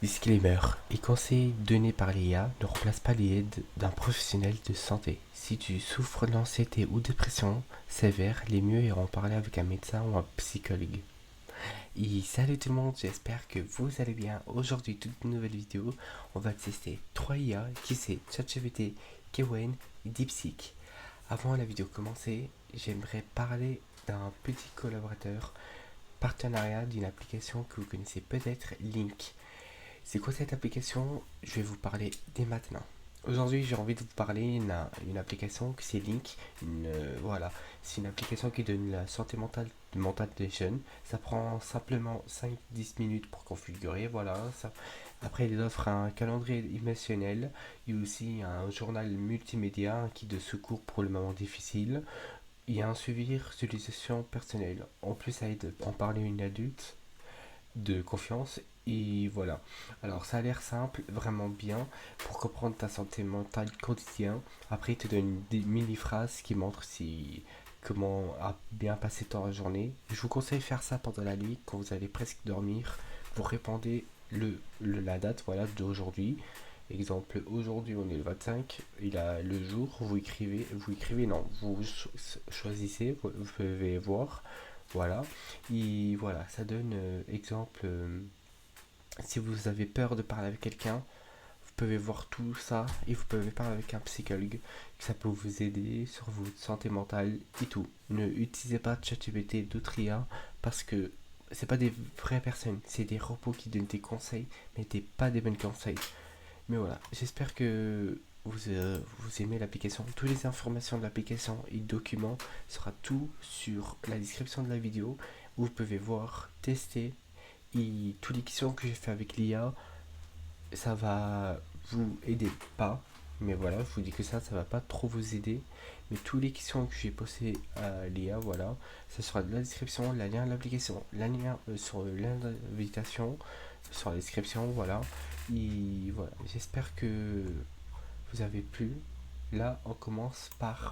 Disclaimer, les conseils donnés par l'IA ne remplacent pas l'aide d'un professionnel de santé. Si tu souffres d'anxiété ou dépression sévère, les mieux est en parler avec un médecin ou un psychologue. Et salut tout le monde, j'espère que vous allez bien. Aujourd'hui, toute une nouvelle vidéo, on va tester 3 IA qui c'est ChatGPT, Kewen et DeepSeek. Avant la vidéo commencer, j'aimerais parler d'un petit collaborateur partenariat d'une application que vous connaissez peut-être, Link. C'est quoi cette application? Je vais vous parler dès maintenant. Aujourd'hui, j'ai envie de vous parler d'une application que c'est Link. Voilà, c'est une application qui donne la santé mentale des jeunes. Ça prend simplement 5-10 minutes pour configurer. Voilà, ça. Après, il offre un calendrier émotionnel et aussi un journal multimédia, un kit de secours pour le moment difficile. Il y a un suivi d'utilisation personnelle. En plus, ça aide à en parler à une adulte de confiance. Et voilà. Alors ça a l'air simple, vraiment bien pour comprendre ta santé mentale quotidien. Après, il te donne des mini-phrases qui montrent si comment a bien passé ta journée. Je vous conseille de faire ça pendant la nuit quand vous allez presque dormir. Vous répondez la date voilà d'aujourd'hui. Exemple, aujourd'hui on est le 25, il a le jour, vous écrivez, non, vous choisissez, vous pouvez voir, voilà, et voilà, ça donne exemple, si vous avez peur de parler avec quelqu'un, vous pouvez voir tout ça et vous pouvez parler avec un psychologue, ça peut vous aider sur votre santé mentale et tout. Ne utilisez pas ChatGPT et d'autres IA parce que c'est pas des vraies personnes, c'est des robots qui donnent des conseils, mais pas des bons conseils. Mais voilà, j'espère que vous aimez l'application. Toutes les informations de l'application et documents sera tout sur la description de la vidéo. Où vous pouvez voir, tester et toutes les questions que j'ai fait avec l'IA, ça va vous aider pas. Mais voilà, je vous dis que ça va pas trop vous aider. Mais toutes les questions que j'ai posées à l'IA, voilà, ça sera de la description, le lien de l'application, le lien sur l'invitation, sur la description, voilà. Et voilà, j'espère que vous avez plu. Là, on commence par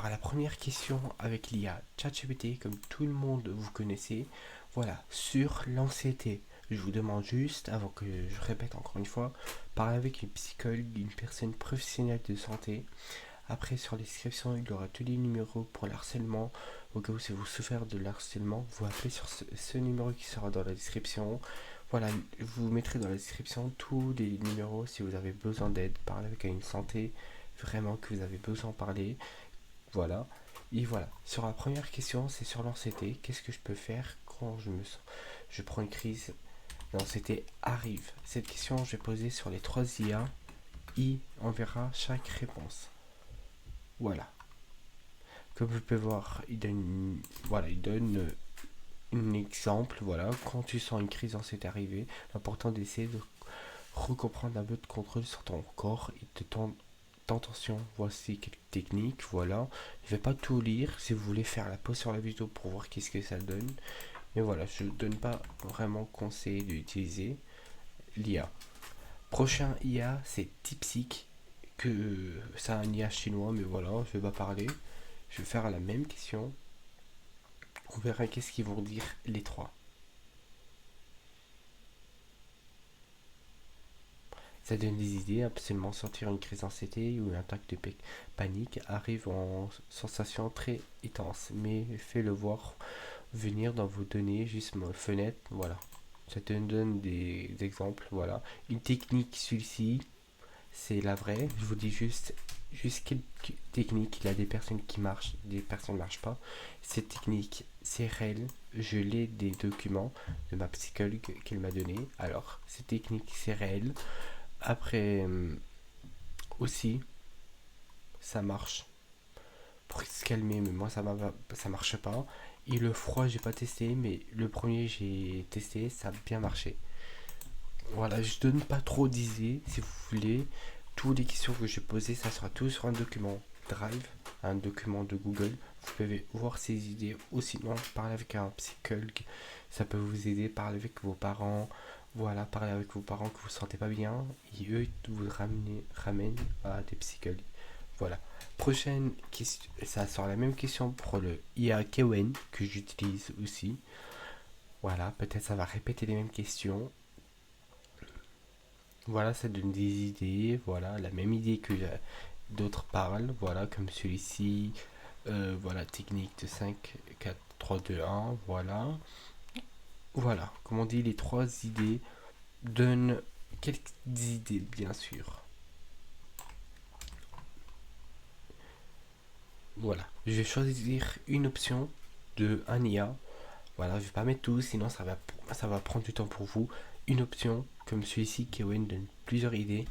la première question avec l'IA ChatGPT, comme tout le monde vous connaissez. Voilà, sur l'anxiété. Je vous demande juste, avant que je répète encore une fois, parler avec une psychologue, une personne professionnelle de santé. Après, sur la description, il y aura tous les numéros pour l'harcèlement. Au cas où si vous souffrez de l'harcèlement, vous appelez sur ce numéro qui sera dans la description. Voilà, vous mettrez dans la description tous les numéros si vous avez besoin d'aide, parler avec une santé, vraiment que vous avez besoin de parler. Voilà. Et voilà. Sur la première question, c'est sur l'anxiété. Qu'est-ce que je peux faire quand je prends une crise d'anxiété arrive? Cette question, je vais poser sur les 3 IA et on verra chaque réponse. Voilà. Comme vous pouvez voir, il donne un exemple. Voilà, quand tu sens une crise d'anxiété arriver, l'important d'essayer de recomprendre un peu de contrôle sur ton corps et de ton tension. Voici quelques techniques. Voilà, je vais pas tout lire. Si vous voulez faire la pause sur la vidéo pour voir qu'est-ce que ça donne, mais voilà, je ne donne pas vraiment conseil d'utiliser l'IA. Prochain IA, c'est DeepSeek, que c'est un IA chinois, mais voilà, je vais pas parler. Je vais faire la même question. On verra qu'est-ce qu'ils vont dire les trois. Ça donne des idées, absolument sortir une crise d'anxiété ou une attaque de panique arrive en sensation très intense, mais fais-le voir venir dans vos données, juste ma fenêtre, voilà. Ça te donne des exemples, voilà. Une technique, celui-ci, c'est la vraie. Je vous dis juste quelques techniques. Il y a des personnes qui marchent, des personnes ne marchent pas. Cette technique, c'est réel. Je l'ai des documents de ma psychologue qu'elle m'a donné. Alors, cette technique, c'est réel. Après, aussi, ça marche pour se calmer, mais moi, ça marche pas. Et le froid, j'ai pas testé, mais le premier, j'ai testé, ça a bien marché. Voilà, je donne pas trop d'idées, si vous voulez. Toutes les questions que j'ai posées, ça sera tout sur un document Drive, un document de Google. Vous pouvez voir ces idées, ou sinon parler avec un psychologue, ça peut vous aider. Parler avec vos parents, voilà, parler avec vos parents que vous ne sentez pas bien, et eux vous ramènent à des psychologues. Voilà. Prochaine question, ça sort la même question pour le IA Kewen que j'utilise aussi. Voilà, peut-être ça va répéter les mêmes questions. Voilà, ça donne des idées, voilà, la même idée que d'autres parlent, voilà, comme celui-ci, voilà, technique de 5 4 3 2 1 voilà. Voilà, comme on dit, les trois idées donnent quelques idées, bien sûr. Voilà, je vais choisir une option de un IA. Voilà, je vais pas mettre tout, sinon ça va prendre du temps pour vous. Une option comme celui-ci, Kewen donne plusieurs idées.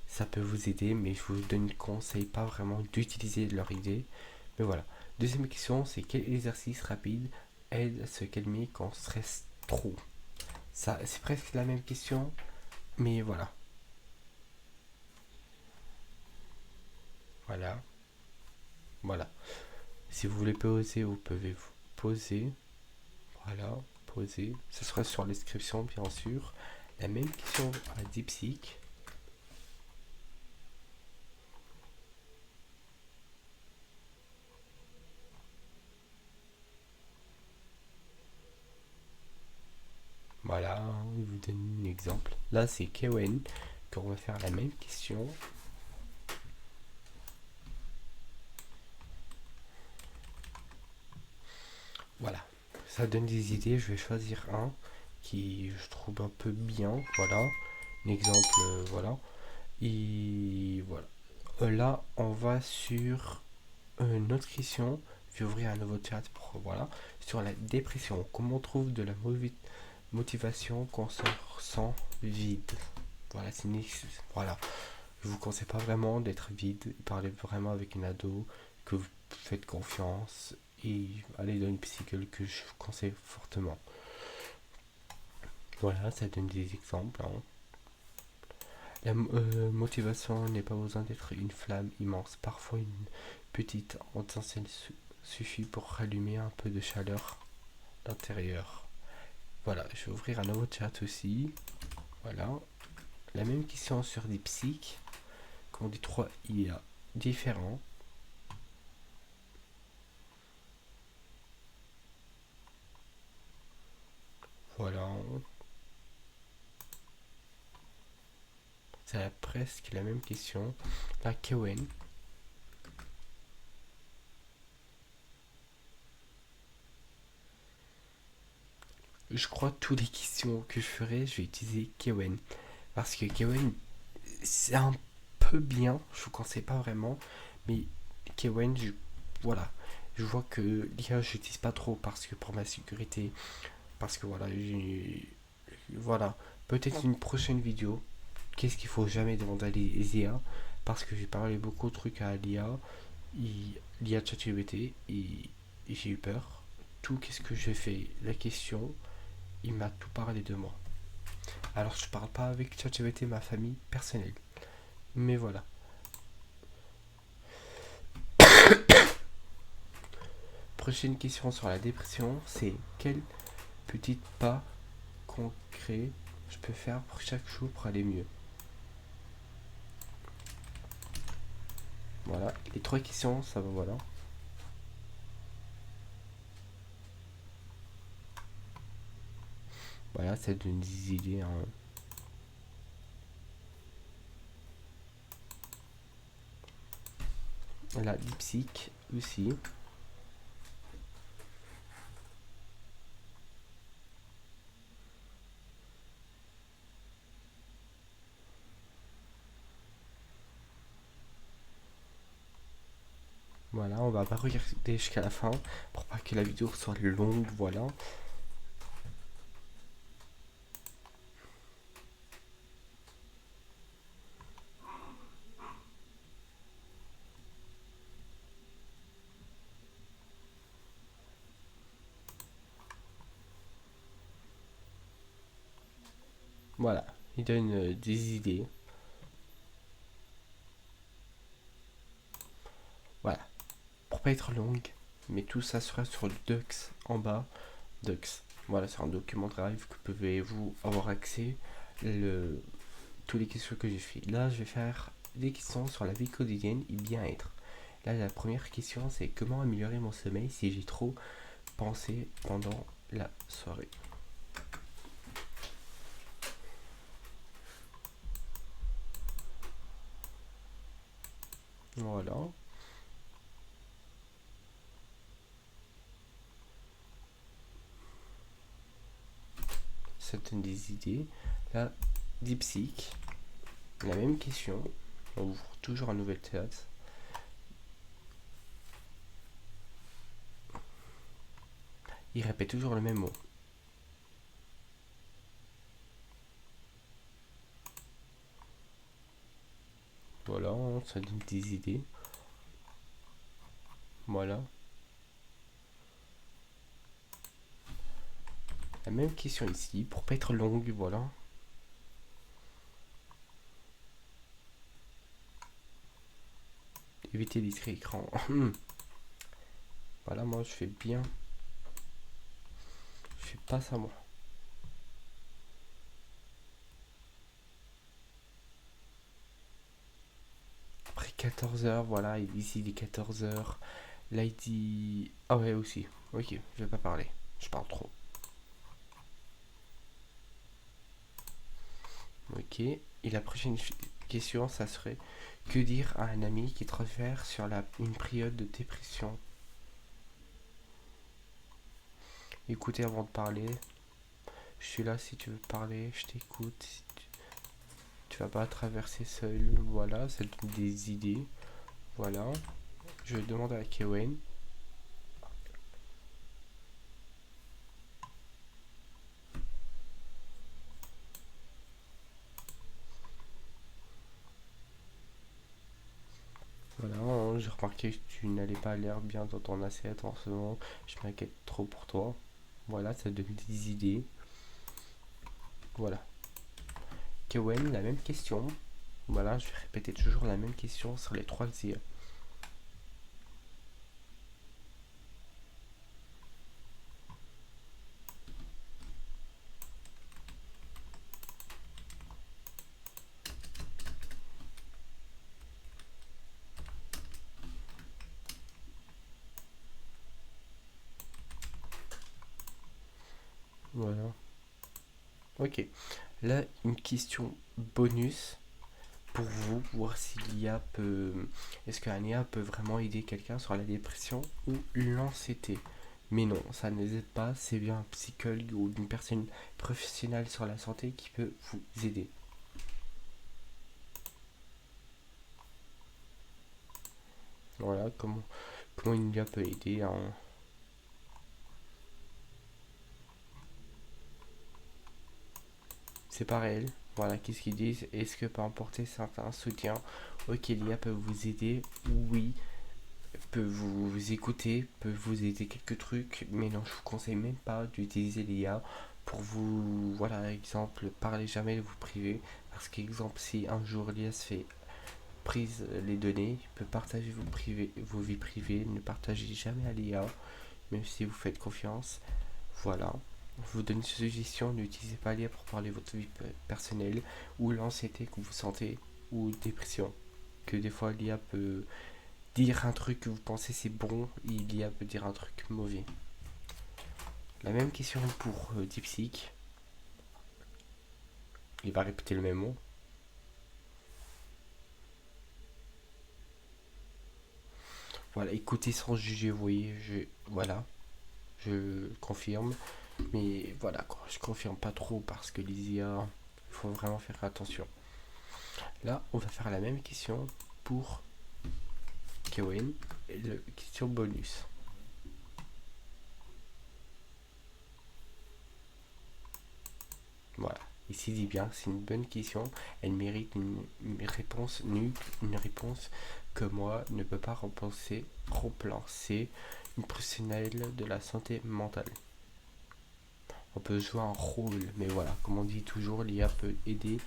Ça peut vous aider, mais je vous donne conseil pas vraiment d'utiliser leur idée. Mais voilà. Deuxième question, c'est quel exercice rapide aide à se calmer quand on stresse trop. Ça, c'est presque la même question, mais voilà. Voilà. Voilà. Si vous voulez poser, vous pouvez vous poser. Voilà, poser. Ce sera sur la description, bien sûr. La même question à DeepSeek. Voilà, je vous donne un exemple. Là, c'est Kewen, qu'on va faire la même question. Voilà, ça donne des idées. Je vais choisir un qui je trouve un peu bien. Voilà, un exemple, voilà. Et voilà. Là, on va sur une autre question. Je vais ouvrir un nouveau chat pour, voilà, sur la dépression. Comment on trouve de la motivation quand on se ressent vide? Voilà, voilà. Je vous conseille pas vraiment d'être vide. Parlez vraiment avec une ado que vous faites confiance et allez dans une psychologue que je vous conseille fortement. Voilà, ça donne des exemples, hein. La motivation n'est pas besoin d'être une flamme immense. Parfois, une petite étincelle suffit pour rallumer un peu de chaleur à l'intérieur. Voilà, je vais ouvrir un nouveau chat aussi. Voilà. La même question sur des psyches. Quand on dit 3 IA différents. Voilà. C'est presque la même question. La Kewen. Je crois que toutes les questions que je ferai, je vais utiliser Kewen. Parce que Kewen, c'est un peu bien. Je vous conseille pas vraiment. Mais Kewen, voilà. Je vois que l'IA, je n'utilise pas trop parce que pour ma sécurité. Parce que voilà, voilà. Peut-être une prochaine vidéo. Qu'est-ce qu'il faut jamais demander à les IA? Parce que j'ai parlé beaucoup de trucs à l'IA. L'IA ChatGPT. Et j'ai eu peur. Tout, qu'est-ce que j'ai fait? La question, il m'a tout parlé de moi. Alors je parle pas avec ChatGPT, ma famille personnelle. Mais voilà. Prochaine question sur la dépression, c'est quel petit pas concret je peux faire pour chaque jour pour aller mieux? Voilà. Les trois questions, ça va, voilà. Voilà, ça donne des idées, hein. La DeepSeek aussi. Voilà, on va pas regarder jusqu'à la fin pour pas que la vidéo soit longue, voilà. Voilà, il donne des idées. Voilà, pour pas être longue, mais tout ça sera sur le Dux en bas. Dux. Voilà, c'est un document Drive que pouvez-vous avoir accès. Le, Toutes les questions que j'ai fait. Là, je vais faire des questions sur la vie quotidienne et bien-être. Là, la première question, c'est comment améliorer mon sommeil si j'ai trop pensé pendant la soirée. Voilà. Ça donne des idées. Là, DeepSeek, la même question. On ouvre toujours un nouvel chat. Il répète toujours le même mot. Voilà, ça donne des idées. Voilà. La même question ici, pour pas être longue, voilà. Éviter les écran. Voilà, moi je fais bien. Je fais pas ça moi. Après 14 heures, voilà, ici il est 14 heures. Là il dit. Ah ouais aussi. Ok, je vais pas parler. Je parle trop. Ok. Et la prochaine question, ça serait que dire à un ami qui te réfère sur une période de dépression. Écoutez avant de parler. Je suis là si tu veux parler, je t'écoute. Si tu vas pas traverser seul. Voilà, ça donne des idées. Voilà. Je demande à Kewen. Voilà, j'ai remarqué que tu n'allais pas l'air bien dans ton assiette en ce moment. Je m'inquiète trop pour toi. Voilà, ça donne des idées. Voilà. Kewen, la même question. Voilà, je vais répéter toujours la même question sur les trois IA. Voilà. Ok. Là, une question bonus pour vous, voir si l'IA peut. Est-ce qu'un IA peut vraiment aider quelqu'un sur la dépression ou l'anxiété? Mais non, ça n'aide pas, c'est bien un psychologue ou une personne professionnelle sur la santé qui peut vous aider. Voilà, comment une IA peut aider en. C'est pas réel. Voilà, qu'est-ce qu'ils disent? Est-ce que peut apporter certains soutiens? Ok, l'IA peut vous aider, oui, peut vous écouter, peut vous aider quelques trucs, mais non, je vous conseille même pas d'utiliser l'IA pour vous, voilà, exemple, parlez jamais de vous priver, parce qu'exemple, si un jour l'IA se fait prise les données, peut partager vos vies privées, ne partagez jamais à l'IA, même si vous faites confiance, voilà. Je vous donne une suggestion, n'utilisez pas l'IA pour parler de votre vie personnelle, ou l'anxiété que vous sentez, ou dépression, que des fois l'IA peut dire un truc que vous pensez c'est bon, l'IA peut dire un truc mauvais. La même question pour DeepSeek. Il va répéter le même mot. Voilà, écoutez sans juger, vous voyez, voilà, je confirme. Mais voilà, quoi, je confirme pas trop parce que les IA, il faut vraiment faire attention. Là, on va faire la même question pour Kevin. Et la question bonus. Voilà. Ici dit bien, c'est une bonne question. Elle mérite une réponse nulle, une réponse que moi ne peux pas remplacer une professionnelle de la santé mentale. On peut jouer un rôle, mais voilà, comme on dit toujours, l'IA peut aider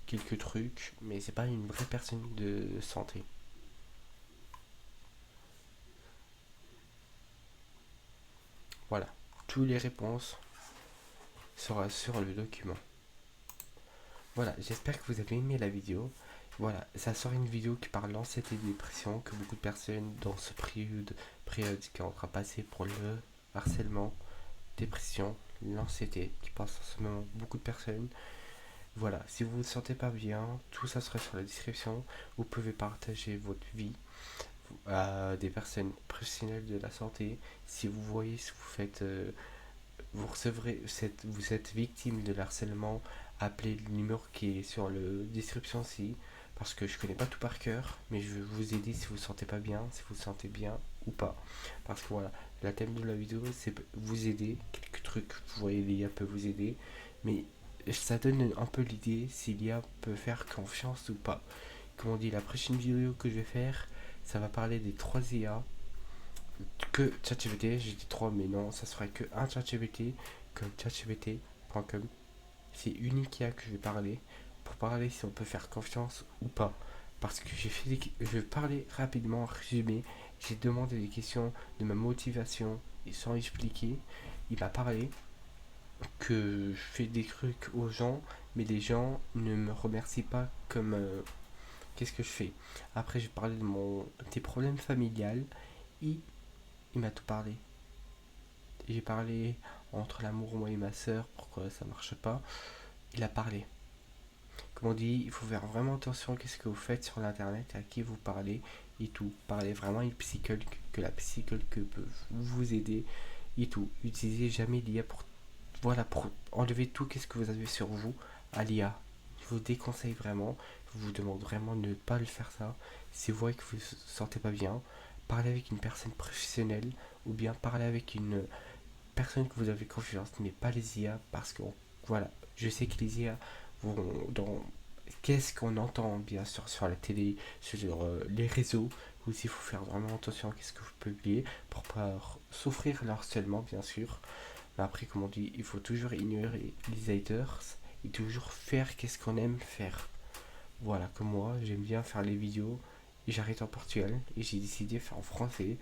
quelques trucs, mais c'est pas une vraie personne de santé. Voilà, toutes les réponses seront sur le document. Voilà, j'espère que vous avez aimé la vidéo. Voilà, ça sort une vidéo qui parle d'anxiété et de dépression, que beaucoup de personnes dans ce période qui est en train de passer pour le harcèlement, dépression, l'anxiété, qui passe en ce moment beaucoup de personnes. Voilà, si vous ne vous sentez pas bien, tout ça sera sur la description. Vous pouvez partager votre vie à des personnes professionnelles de la santé. Si vous voyez, si vous faites, vous recevrez, vous êtes victime de harcèlement, appelez le numéro qui est sur la description ci, parce que je connais pas tout par cœur, mais je vais vous aider si vous ne sentez pas bien, si vous sentez bien ou pas. Parce que voilà, la thème de la vidéo, c'est vous aider. Quelques trucs, vous voyez, l'IA peut vous aider, mais ça donne un peu l'idée si l'IA peut faire confiance ou pas. Comme on dit, la prochaine vidéo que je vais faire, ça va parler des 3 IA que ChatGPT, j'ai dit 3 mais non, ça serait que un ChatGPT comme ChatGPT.com. C'est unique IA que je vais parler pour parler si on peut faire confiance ou pas. Parce que je vais parler rapidement, en résumé. J'ai demandé des questions de ma motivation et sans expliquer. Il m'a parlé que je fais des trucs aux gens, mais les gens ne me remercient pas comme qu'est-ce que je fais. Après, j'ai parlé de des problèmes familiales. Et il m'a tout parlé. J'ai parlé entre l'amour, moi et ma soeur, pourquoi ça marche pas. Il a parlé. Comme on dit, il faut faire vraiment attention à ce que vous faites sur l'internet, à qui vous parlez et tout. Parlez vraiment à une psychologue, que la psychologue peut vous aider et tout. Utilisez jamais l'IA pour, voilà, pour enlever tout ce que vous avez sur vous à l'IA. Je vous déconseille vraiment, je vous demande vraiment de ne pas le faire ça. Si vous voyez que vous ne vous sentez pas bien, parlez avec une personne professionnelle ou bien parlez avec une personne que vous avez confiance, mais pas les IA parce que voilà, je sais que les IA vont dans qu'est-ce qu'on entend bien sûr sur la télé, sur les réseaux. Aussi, il faut faire vraiment attention à ce que vous publiez pour pas souffrir le harcèlement, bien sûr. Mais après, comme on dit, il faut toujours ignorer les haters et toujours faire qu'est-ce qu'on aime faire. Voilà, comme moi, j'aime bien faire les vidéos. J'arrête en Portugal et j'ai décidé de faire en français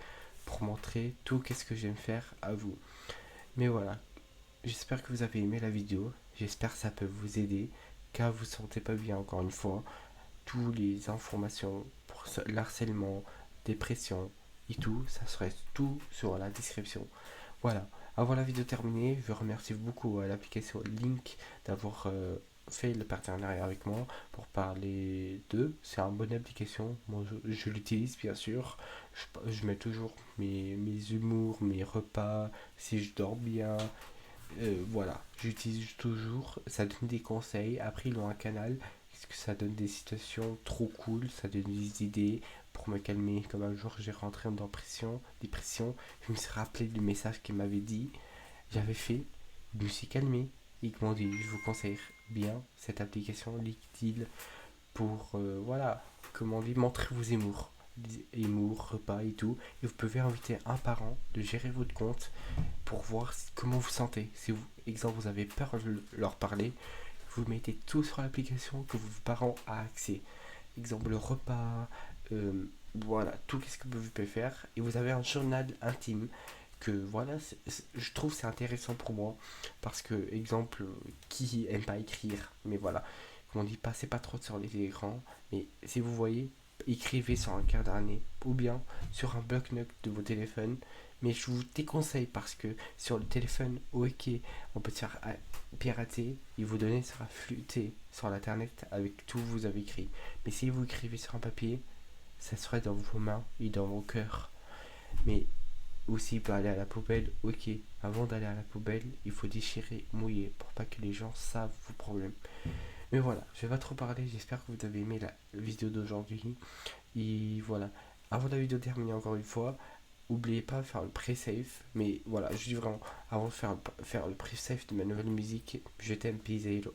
pour montrer tout qu'est-ce que j'aime faire à vous. Mais voilà, j'espère que vous avez aimé la vidéo. J'espère que ça peut vous aider. Car vous ne vous sentez pas bien, encore une fois. Toutes les informations pour l'harcèlement, dépression et tout, ça serait tout sur la description. Voilà. Avant la vidéo terminée, je remercie beaucoup à l'application Link d'avoir fait le partenariat avec moi pour parler d'eux. C'est une bonne application. Moi, je l'utilise bien sûr. Je mets toujours mes humours, mes repas, si je dors bien. Voilà, j'utilise toujours. Ça donne des conseils. Après, ils ont un canal. Parce que ça donne des situations trop cool. Ça donne des idées pour me calmer. Comme un jour, j'ai rentré en dépression. Je me suis rappelé du message qu'il m'avait dit. J'avais fait. Je me suis calmé. Ils m'ont dit, je vous conseille bien cette application Liquidil pour, voilà, comment on dit, montrer vos humours, repas et tout. Et vous pouvez inviter un parent de gérer votre compte pour voir comment vous sentez. Si vous, exemple, vous avez peur de leur parler, vous mettez tout sur l'application que vos parents a accès. Exemple, le repas, voilà, tout ce que vous pouvez faire. Et vous avez un journal intime que voilà, je trouve c'est intéressant pour moi parce que exemple qui aime pas écrire, mais voilà, comme on dit, passez pas trop sur les écrans, mais si vous voyez, écrivez sur un carnet ou bien sur un bloc-notes de vos téléphones, mais je vous déconseille parce que sur le téléphone, ok, on peut se faire pirater et vos données sera flûtées sur l'internet avec tout vous avez écrit, mais si vous écrivez sur un papier, ça serait dans vos mains et dans vos cœurs. Mais aussi, peut aller à la poubelle, ok. Avant d'aller à la poubelle, il faut déchirer, mouiller, pour pas que les gens savent vos problèmes. Mais voilà, je vais pas trop parler, j'espère que vous avez aimé la vidéo d'aujourd'hui. Et voilà, avant la vidéo terminée encore une fois, n'oubliez pas de faire le pre-save. Mais voilà, je dis vraiment, avant de faire le pre-save de ma nouvelle musique, je t'aime Piseiro.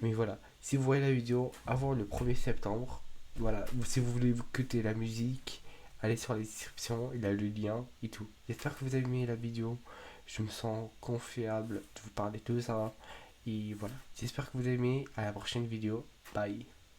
Mais voilà, si vous voyez la vidéo avant le 1er septembre, voilà, si vous voulez écouter la musique, allez sur la description, il a le lien et tout. J'espère que vous avez aimé la vidéo. Je me sens confiable de vous parler de tout ça. Et voilà, j'espère que vous avez aimé. À la prochaine vidéo. Bye.